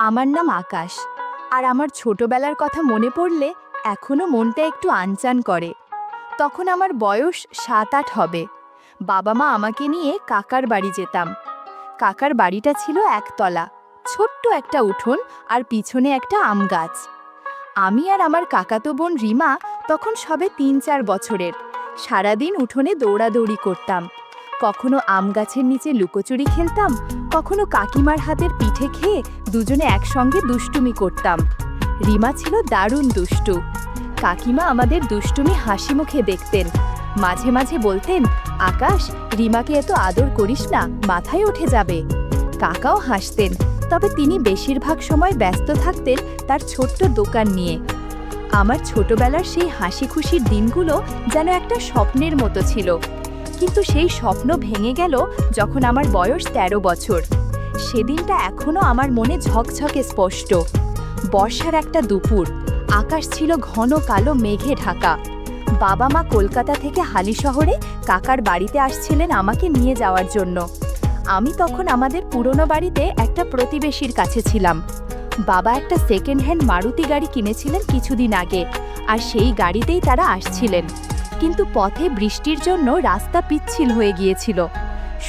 আমার নাম আকাশ, আর আমার ছোটবেলার কথা মনে পড়লে এখনো মনটা একটু আনচান করে। তখন আমার বয়স ৭-৮ হবে। বাবা মা আমাকে নিয়ে কাকার বাড়ি যেতাম। কাকার বাড়িটা ছিল একতলা, ছোট্ট একটা উঠোন আর পিছনে একটা আম গাছ। আমি আর আমার কাকাতো বোন রিমা তখন সবে ৩-৪ বছরের। সারাদিন উঠোনে দৌড়াদৌড়ি করতাম। কখনো আম গাছের নিচে লুকোচুরি খেলতাম, কখনো কাকিমার হাতের পিঠে খেয়ে দুজনে একসঙ্গে দুষ্টুমি করতাম। রিমা ছিল দারুণ দুষ্টু। কাকিমা আমাদের দুষ্টুমি হাসি মুখে দেখতেন। মাঝে মাঝে বলতেন, আকাশ, রিমাকে এত আদর করিস না, মাথায় উঠে যাবে। কাকাও হাসতেন, তবে তিনি বেশিরভাগ সময় ব্যস্ত থাকতেন তার ছোট্ট দোকান নিয়ে। আমার ছোটবেলার সেই হাসি খুশির দিনগুলো যেন একটা স্বপ্নের মতো ছিল। কিন্তু সেই স্বপ্ন ভেঙে গেল যখন আমার বয়স ১৩ বছর। সেদিনটা এখনো আমার মনে ঝকঝকে স্পষ্ট। বর্ষার একটা দুপুর, আকাশ ছিল ঘন কালো মেঘে ঢাকা। বাবা মা কলকাতা থেকে হালিশহরে কাকার বাড়িতে আসছিলেন আমাকে নিয়ে যাওয়ার জন্য। আমি তখন আমাদের পুরনো বাড়িতে একটা প্রতিবেশীর কাছে ছিলাম। বাবা একটা সেকেন্ড হ্যান্ড মারুতি গাড়ি কিনেছিলেন কিছুদিন আগে, আর সেই গাড়িতেই তারা আসছিলেন। কিন্তু পথে বৃষ্টির জন্য রাস্তা পিচ্ছিল হয়ে গিয়েছিল।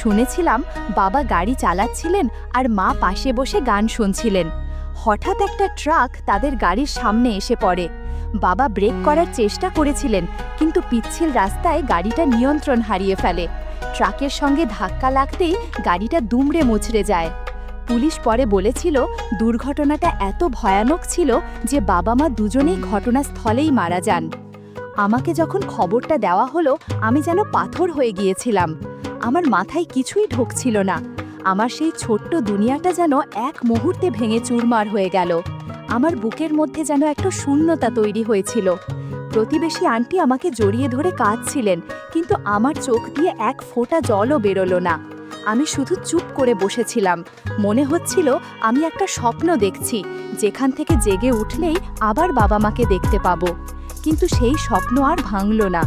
শুনেছিলাম বাবা গাড়ি চালাচ্ছিলেন আর মা পাশে বসে গান শুনছিলেন। হঠাৎ একটা ট্রাক তাদের গাড়ির সামনে এসে পড়ে। বাবা ব্রেক করার চেষ্টা করেছিলেন, কিন্তু পিচ্ছিল রাস্তায় গাড়িটা নিয়ন্ত্রণ হারিয়ে ফেলে। ট্রাকের সঙ্গে ধাক্কা লাগতেই গাড়িটা দুমড়ে মুচড়ে যায়। পুলিশ পরে বলেছিল দুর্ঘটনাটা এত ভয়ানক ছিল যে বাবা মা দুজনেই ঘটনাস্থলেই মারা যান। আমাকে যখন খবরটা দেওয়া হলো, আমি যেন পাথর হয়ে গিয়েছিলাম। আমার মাথায় কিছুই ঢুকছিল না। আমার সেই ছোট্ট দুনিয়াটা যেন এক মুহূর্তে ভেঙে চুরমার হয়ে গেল। আমার বুকের মধ্যে যেন একটা শূন্যতা তৈরি হয়েছিল। প্রতিবেশী আন্টি আমাকে জড়িয়ে ধরে কাঁদছিলেন, কিন্তু আমার চোখ দিয়ে এক ফোঁটা জলও বেরোলো না। আমি শুধু চুপ করে বসেছিলাম। মনে হচ্ছিল আমি একটা স্বপ্ন দেখছি, যেখান থেকে জেগে উঠলেই আবার বাবা মাকে দেখতে পাবো। কিন্তু সেই স্বপ্ন আর ভাঙল না।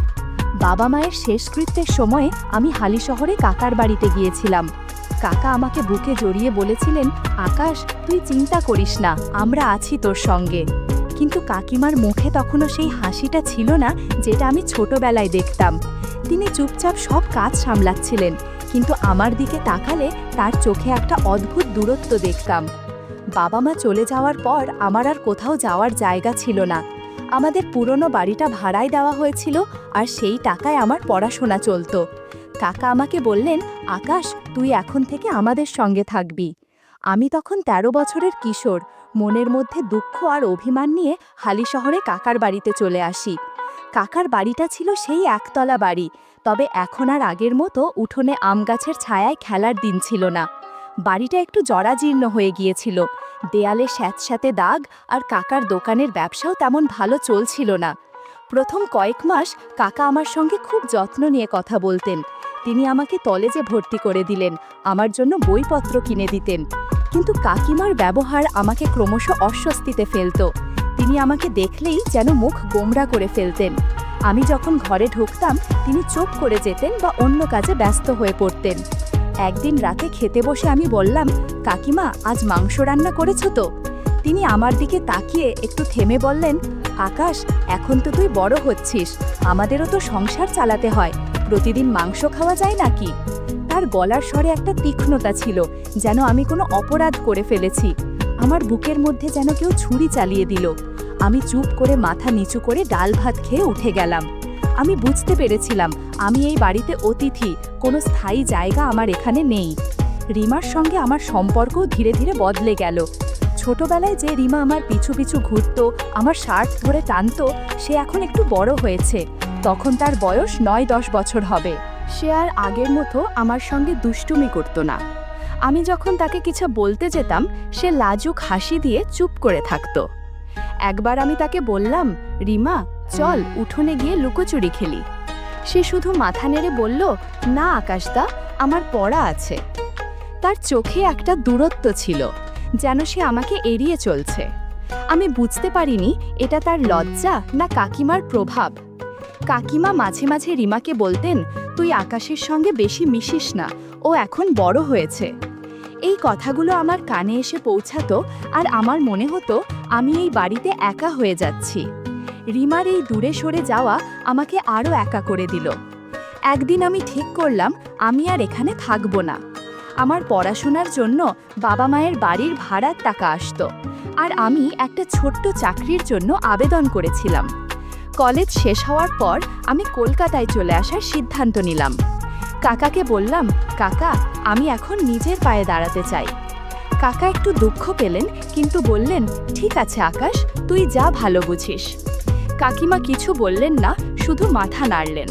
বাবা মায়ের শেষকৃত্যের সময়ে আমি হালিশহরে কাকার বাড়িতে গিয়েছিলাম। কাকা আমাকে বুকে জড়িয়ে বলেছিলেন, আকাশ, তুই চিন্তা করিস না, আমরা আছি তোর সঙ্গে। কিন্তু কাকিমার মুখে তখনও সেই হাসিটা ছিল না যেটা আমি ছোটবেলায় দেখতাম। তিনি চুপচাপ সব কাজ সামলাচ্ছিলেন, কিন্তু আমার দিকে তাকালে তার চোখে একটা অদ্ভুত দূরত্ব দেখতাম। বাবা মা চলে যাওয়ার পর আমার আর কোথাও যাওয়ার জায়গা ছিল না। আমাদের পুরনো বাড়িটা ভাড়ায় দেওয়া হয়েছিল, আর সেই টাকায় আমার পড়াশোনা চলতো। কাকা আমাকে বললেন, আকাশ, তুই এখন থেকে আমাদের সঙ্গে থাকবি। আমি তখন ১৩ বছরের কিশোর। মনের মধ্যে দুঃখ আর অভিমান নিয়ে হালিশহরে কাকার বাড়িতে চলে আসি। কাকার বাড়িটা ছিল সেই একতলা বাড়ি, তবে এখন আর আগের মতো উঠোনে আম গাছের ছায়ায় খেলার দিন ছিল না। বাড়িটা একটু জরাজীর্ণ হয়ে গিয়েছিল। দেয়ালে স্যাঁতস্যাঁতে দাগ, আর কাকার দোকানের ব্যবসাও তেমন ভালো চলছিল না। প্রথম কয়েক মাস কাকা আমার সঙ্গে খুব যত্ন নিয়ে কথা বলতেন। তিনি আমাকে কলেজে ভর্তি করে দিলেন, আমার জন্য বইপত্র কিনে দিতেন। কিন্তু কাকিমার ব্যবহার আমাকে ক্রমশ অস্বস্তিতে ফেলত। তিনি আমাকে দেখলেই যেন মুখ গোমড়া করে ফেলতেন। আমি যখন ঘরে ঢুকতাম, তিনি চুপ করে যেতেন বা অন্য কাজে ব্যস্ত হয়ে পড়তেন। একদিন রাতে খেতে বসে আমি বললাম, কাকিমা, আজ মাংস রান্না করেছো তো? তিনি আমার দিকে তাকিয়ে একটু থেমে বললেন, আকাশ, এখন তো তুই বড় হচ্ছিস, আমাদেরও তো সংসার চালাতে হয়, প্রতিদিন মাংস খাওয়া যায় নাকি? তার গলার স্বরে একটা তীক্ষ্ণতা ছিল, যেন আমি কোনো অপরাধ করে ফেলেছি। আমার বুকের মধ্যে যেন কেউ ছুরি চালিয়ে দিল। আমি চুপ করে মাথা নিচু করে ডাল ভাত খেয়ে উঠে গেলাম। আমি বুঝতে পেরেছিলাম আমি এই বাড়িতে অতিথি, কোনো স্থায়ী জায়গা আমার এখানে নেই। রিমার সঙ্গে আমার সম্পর্কও ধীরে ধীরে বদলে গেল। ছোটবেলায় যে রিমা আমার পিছু পিছু ঘুরত, আমার শার্ট ধরে টানত, সে এখন একটু বড় হয়েছে। তখন তার বয়স ৯-১০ বছর হবে। সে আর আগের মতো আমার সঙ্গে দুষ্টুমি করত না। আমি যখন তাকে কিছু বলতে যেতাম, সে লাজুক হাসি দিয়ে চুপ করে থাকত। একবার আমি তাকে বললাম, রিমা, চল উঠোনে গিয়ে লুকোচুরি খেলি। সে শুধু মাথা নেড়ে বলল, না আকাশদা, আমার পড়া আছে। তার চোখে একটা দূরত্ব ছিল, যেন সে আমাকে এড়িয়ে চলছে। আমি বুঝতে পারিনি এটা তার লজ্জা না কাকিমার প্রভাব। কাকিমা মাঝে মাঝে রিমাকে বলতেন, তুই আকাশের সঙ্গে বেশি মিশিস না, ও এখন বড় হয়েছে। এই কথাগুলো আমার কানে এসে পৌঁছাতো আর আমার মনে হতো আমি এই বাড়িতে একা হয়ে যাচ্ছি। রিমার এই দূরে সরে যাওয়া আমাকে আরও একা করে দিল। একদিন আমি ঠিক করলাম আমি আর এখানে থাকবো না। আমার পড়াশোনার জন্য বাবা মায়ের বাড়ির ভাড়ার টাকা আসতো, আর আমি একটা ছোট্ট চাকরির জন্য আবেদন করেছিলাম। কলেজ শেষ হওয়ার পর আমি কলকাতায় চলে আসার সিদ্ধান্ত নিলাম। কাকাকে বললাম, কাকা, আমি এখন নিজের পায়ে দাঁড়াতে চাই। কাকা একটু দুঃখ পেলেন, কিন্তু বললেন, ঠিক আছে আকাশ, তুই যা ভালো বুঝিস। কাকিমা কিছু বললেন না, শুধু মাথা নাড়লেন।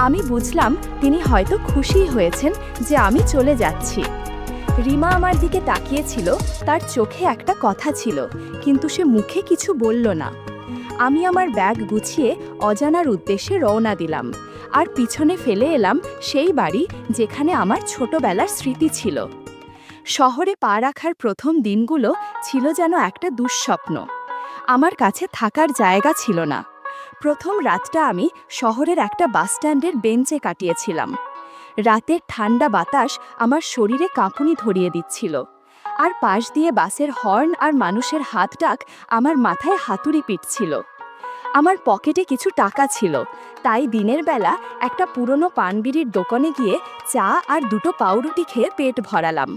আমি বুঝলাম তিনি হয়তো খুশি হয়েছেন যে আমি চলে যাচ্ছি। রিমা আমার দিকে তাকিয়েছিল, তার চোখে একটা কথা ছিল, কিন্তু সে মুখে কিছু বলল না। আমি আমার ব্যাগ গুছিয়ে অজানার উদ্দেশ্যে রওনা দিলাম, আর পিছনে ফেলে এলাম সেই বাড়ি যেখানে আমার ছোটবেলার স্মৃতি ছিল। শহরে পা রাখার প্রথম দিনগুলো ছিল যেন একটা দুঃস্বপ্ন। আমার কাছে থাকার জায়গা ছিল না। প্রথম রাতটা আমি শহরের একটা বাসস্ট্যান্ডের বেঞ্চে কাটিয়েছিলাম। রাতের ঠান্ডা বাতাস আমার শরীরে কাঁপুনি ধরিয়ে দিচ্ছিল, আর পাশ দিয়ে বাসের হর্ন আর মানুষের হাত ডাক আমার মাথায় হাতুড়ি পিটছিল। আমার পকেটে কিছু টাকা ছিল, তাই দিনের বেলা একটা পুরনো পানবিড়ির দোকানে গিয়ে চা আর দুটো পাউরুটি খেয়ে পেট ভরালাম।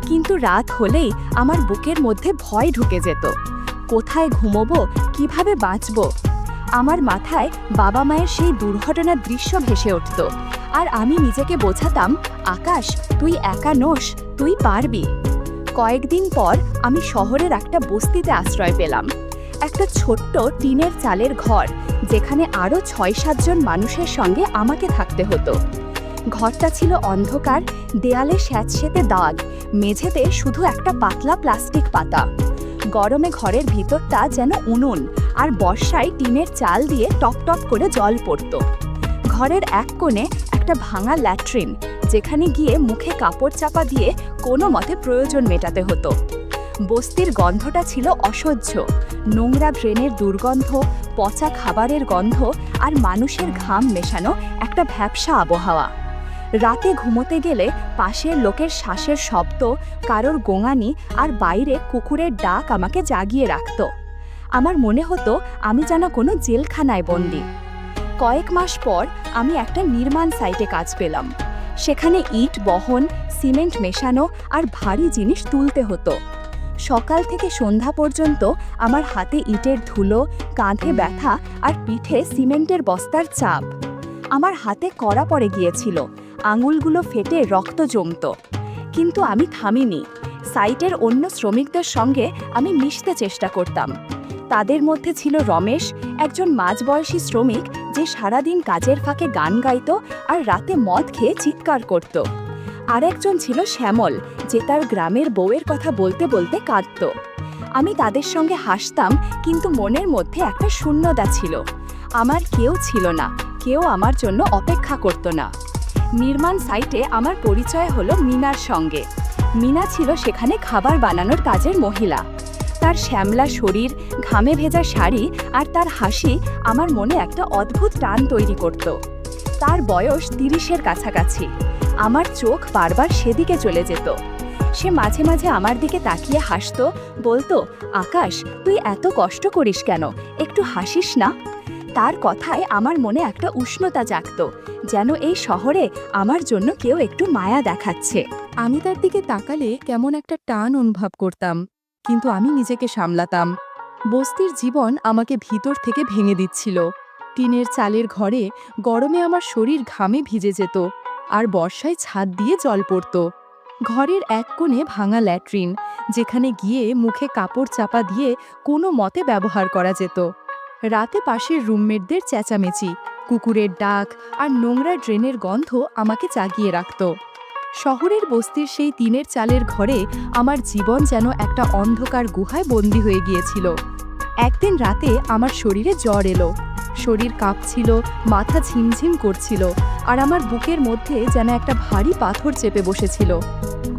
কিন্তু রাত হলেই আমার বুকের মধ্যে ভয় ঢুকে যেত। কোথায় ঘুমোবো, কিভাবে বাঁচবো? আমার মাথায় বাবা মায়ের সেই দুর্ঘটনার দৃশ্য ভেসে উঠত, আর আমি নিজেকে বোঝাতাম, আকাশ, তুই একা নোস, তুই পারবি। কয়েকদিন পর আমি শহরের একটা বস্তিতে আশ্রয় পেলাম। একটা ছোট্ট টিনের চালের ঘর, যেখানে আরও ৬-৭ জন মানুষের সঙ্গে আমাকে থাকতে হতো। ঘরটা ছিল অন্ধকার, দেয়ালে স্যাঁতসেঁতে দাগ, মেঝেতে শুধু একটা পাতলা প্লাস্টিক পাতা। গরমে ঘরের ভিতরটা যেন উনুন, আর বর্ষায় টিনের চাল দিয়ে টপ টপ করে জল পড়ত। ঘরের এক কোণে একটা ভাঙা ল্যাট্রিন, যেখানে গিয়ে মুখে কাপড় চাপা দিয়ে কোনো মতে প্রয়োজন মেটাতে হতো। বস্তির গন্ধটা ছিল অসহ্য। নোংরা ড্রেনের দুর্গন্ধ, পচা খাবারের গন্ধ, আর মানুষের ঘাম মেশানো একটা ভ্যাপসা আবহাওয়া। রাতে ঘুমোতে গেলে পাশের লোকের শ্বাসের শব্দ, কারোর গোঙানি আর বাইরে কুকুরের ডাক আমাকে জাগিয়ে রাখত। আমার মনে হতো আমি যেন কোনো জেলখানায় বন্দী। কয়েক মাস পর আমি একটা নির্মাণ সাইটে কাজ পেলাম। সেখানে ইট বহন, সিমেন্ট মেশানো আর ভারী জিনিস তুলতে হতো। সকাল থেকে সন্ধ্যা পর্যন্ত আমার হাতে ইটের ধুলো, কাঁধে ব্যথা আর পিঠে সিমেন্টের বস্তার চাপ। আমার হাতে কড়া পড়ে গিয়েছিল, আঙুলগুলো ফেটে রক্ত জমত। কিন্তু আমি থামিনি। সাইটের অন্য শ্রমিকদের সঙ্গে আমি মিশতে চেষ্টা করতাম। তাদের মধ্যে ছিল রমেশ, একজন মাঝবয়সী শ্রমিক যে সারাদিন কাজের ফাঁকে গান গাইত আর রাতে মদ খেয়ে চিৎকার করত। আরেকজন ছিল শ্যামল, যে তার গ্রামের বউয়ের কথা বলতে বলতে কাঁদত। আমি তাদের সঙ্গে হাসতাম, কিন্তু মনের মধ্যে একটা শূন্যতা ছিল। আমার কেউ ছিল না, কেউ আমার জন্য অপেক্ষা করত না। নির্মাণ সাইটে আমার পরিচয় হলো মিনার সঙ্গে। মিনা ছিল সেখানে খাবার বানানোর কাজের মহিলা। তার শ্যামলা শরীর, ঘামে ভেজা শাড়ি আর তার হাসি আমার মনে একটা অদ্ভুত টান তৈরি করত। তার বয়স ৩০-এর কাছাকাছি। আমার চোখ বারবার সেদিকে চলে যেত। সে মাঝে মাঝে আমার দিকে তাকিয়ে হাসত, বলতো, আকাশ, তুই এত কষ্ট করিস কেন, একটু হাসিস না? তার কথায় আমার মনে একটা উষ্ণতা জাগত, যেন এই শহরে আমার জন্য কেউ একটু মায়া দেখাচ্ছে। আমি তার দিকে তাকালে কেমন একটা টান অনুভব করতাম, কিন্তু আমি নিজেকে সামলাতাম। বস্তির জীবন আমাকে ভিতর থেকে ভেঙে দিচ্ছিল। টিনের চালের ঘরে গরমে আমার শরীর ঘামে ভিজে যেত, আর বর্ষায় ছাদ দিয়ে জল পড়ত। ঘরের এক কোণে ভাঙা ল্যাট্রিন, যেখানে গিয়ে মুখে কাপড় চাপা দিয়ে কোনো মতে ব্যবহার করা যেত। রাতে পাশের রুমমেটদের চেঁচামেচি, কুকুরের ডাক আর নোংরা ড্রেনের গন্ধ আমাকে জাগিয়ে রাখত। শহরের বস্তির সেই টিনের চালের ঘরে আমার জীবন যেন একটা অন্ধকার গুহায় বন্দী হয়ে গিয়েছিল। একদিন রাতে আমার শরীরে জ্বর এলো। শরীর কাঁপছিল, মাথা ঝিমঝিম করছিল, আর আমার বুকের মধ্যে যেন একটা ভারী পাথর চেপে বসেছিল।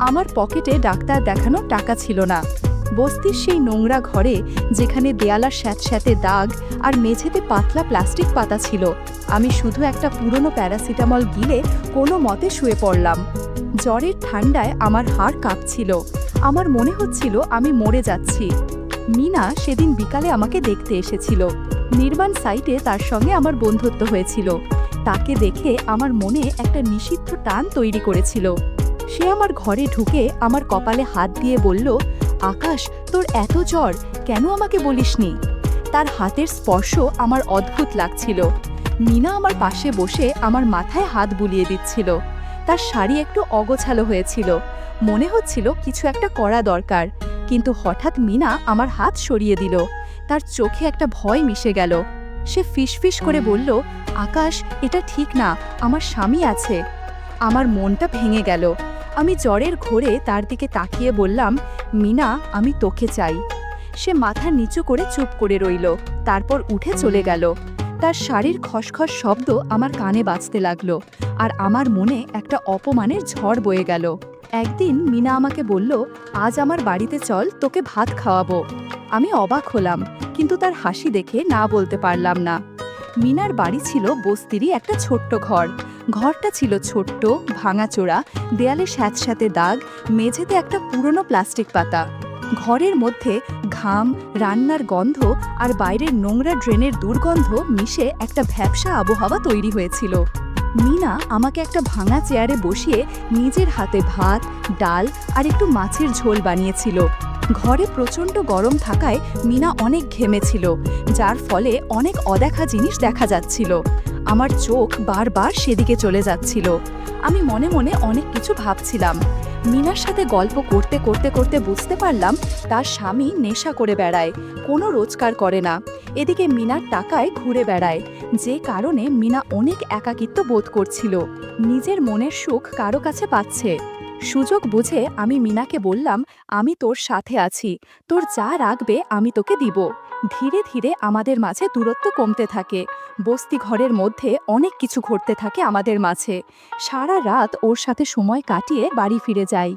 আমার পকেটে ডাক্তার দেখানোর টাকা ছিল না। বস্তির সেই নোংরা ঘরে, যেখানে দেয়ালার স্যাঁতস্যাঁতে দাগ আর মেঝেতে পাতলা প্লাস্টিক পাতা ছিল, আমি শুধু একটা পুরনো প্যারাসিটামল গিলে কোনো মতে শুয়ে পড়লাম। জ্বরের ঠান্ডায় আমার হাড় কাঁপছিল। আমার মনে হচ্ছিল আমি মরে যাচ্ছি। মিনা সেদিন বিকালে আমাকে দেখতে এসেছিল। নির্বাণ সাইটে তার সঙ্গে আমার বন্ধুত্ব হয়েছিল। তাকে দেখে আমার মনে একটা নিষিদ্ধ টান তৈরি করেছিল। সে আমার ঘরে ঢুকে আমার কপালে হাত দিয়ে বলল, আকাশ, তোর এত জ্বর, কেন আমাকে বলিসনি? তার হাতের স্পর্শ আমার অদ্ভুত লাগছিল। মিনা আমার পাশে বসে আমার মাথায় হাত বুলিয়ে দিচ্ছিল। তার শাড়ি একটু অগোছালো হয়েছিল। মনে হচ্ছিল কিছু একটা করা দরকার, কিন্তু হঠাৎ মিনা আমার হাত সরিয়ে দিল। তার চোখে একটা ভয় মিশে গেল। সে ফিসফিস করে বলল, আকাশ, এটা ঠিক না, আমার স্বামী আছে। আমার মনটা ভেঙে গেল। আমি জ্বরের ঘোরে তার দিকে তাকিয়ে বললাম, মিনা, আমি তোকে চাই। সে মাথা নিচু করে চুপ করে রইল, তারপর উঠে চলে গেল। তার শাড়ির খসখস শব্দ আমার কানে বাজতে লাগলো, আর আমার মনে একটা অপমানের ঝড় বয়ে গেল। একদিন মিনা আমাকে বলল, আজ আমার বাড়িতে চল, তোকে ভাত খাওয়াবো। আমি অবাক হলাম, কিন্তু তার হাসি দেখে না বলতে পারলাম না। মিনার বাড়ি ছিল বস্তিরই একটা ছোট্ট ঘর। ঘরটা ছিল ছোট্ট, ভাঙাচোরা, দেয়ালে স্যাঁতস্যাঁতে দাগ, মেঝেতে একটা পুরনো প্লাস্টিক পাতা। ঘরের মধ্যে ঘাম, রান্নার গন্ধ আর বাইরের নোংরা ড্রেনের দুর্গন্ধ মিশে একটা ভ্যাপসা আবহাওয়া তৈরি হয়েছিল। মিনা আমাকে একটা ভাঙা চেয়ারে বসিয়ে নিজের হাতে ভাত, ডাল আর একটু মাছের ঝোল বানিয়েছিল। ঘরে প্রচণ্ড গরম থাকায় মিনা অনেক ঘেমেছিল, যার ফলে অনেক অদেখা জিনিস দেখা যাচ্ছিল। আমার চোখ বারবার সেদিকে চলে যাচ্ছিল। আমি মনে মনে অনেক কিছু ভাবছিলাম। মিনার সাথে গল্প করতে করতে করতে বুঝতে পারলাম তার স্বামী নেশা করে বেড়ায়, কোনো রোজগার করে না। এদিকে মিনার টাকায় ঘুরে বেড়ায়, যে কারণে মিনা অনেক একাকিত্ব বোধ করছিল। নিজের মনের সুখ কারো কাছে পাচ্ছে। সুযোগ বুঝে আমি মিনাকে বললাম, আমি তোর সাথে আছি, তোর যা রাখবে আমি তোকে দিব। ধীরে ধীরে আমাদের মাঝে দূরত্ব কমতে থাকে। বস্তি ঘরের মধ্যে অনেক কিছু ঘটতে থাকে আমাদের মাঝে। সারা রাত ওর সাথে সময় কাটিয়ে বাড়ি ফিরে যাই।